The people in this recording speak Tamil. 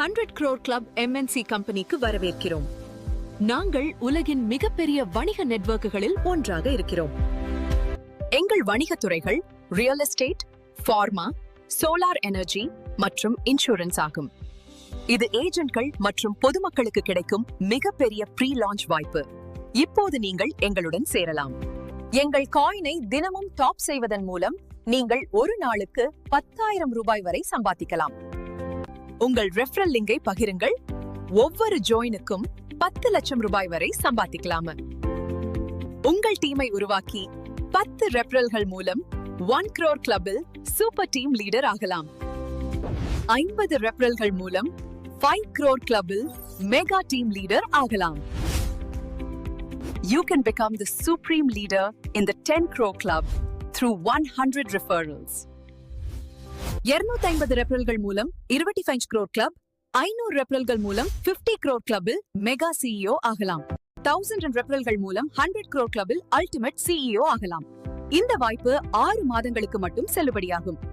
100 crore கிளப் MNC கம்பெனிக்கு வரவேற்கிறோம். நாங்கள் உலகின் மிகப்பெரிய வணிக நெட்வொர்க்குகளில் ஒன்றாக இருக்கிறோம். எங்கள் வணிகத் துறைகள் real estate, pharma, solar energy மற்றும் இன்சூரன்ஸ் ஆகும். இது ஏஜென்ட்கள் மற்றும் பொதுமக்களுக்கு கிடைக்கும் மிகப்பெரிய ப்ரீ லான்ச் வாய்ப்பு. இப்போது நீங்கள் எங்களுடன் சேரலாம். எங்கள் காயினை தினமும் டாப் செய்வதன் மூலம் நீங்கள் ஒரு நாளுக்கு 10,000 ரூபாய் வரை சம்பாதிக்கலாம். உங்கள் ரெஃபரல் லிங்கை பகிருங்கள். ஒவ்வொரு ஜாயினுக்கும் 10 லட்சம் ரூபாய் வரை சம்பாதிக்கலாம். உங்கள் டீமை உருவாக்கி 10 ரெஃபரல்கள் மூலம் 1 crore கிளப்பில் சூப்பர் டீம் லீடர் ஆகலாம். 50 ரெஃபரல்கள் மூலம் 5 crore கிளப்பில் மெகா டீம் லீடர் ஆகலாம். You can become the supreme leader in the 10 crore club through 100 referrals. 250 ரெஃபரல்கள் மூலம் 25 crore கிளப், 500 ரெஃபரல்கள் மூலம் 50 crore கிளப்பில் மெகா CEO ஆகலாம். 1000 ரெஃபரல்கள் மூலம் 100 crore கிளப்பில் அல்டிமேட் CEO ஆகலாம். இந்த வாய்ப்பு 6 மாதங்களுக்கு மட்டும் செல்லுபடியாகும்.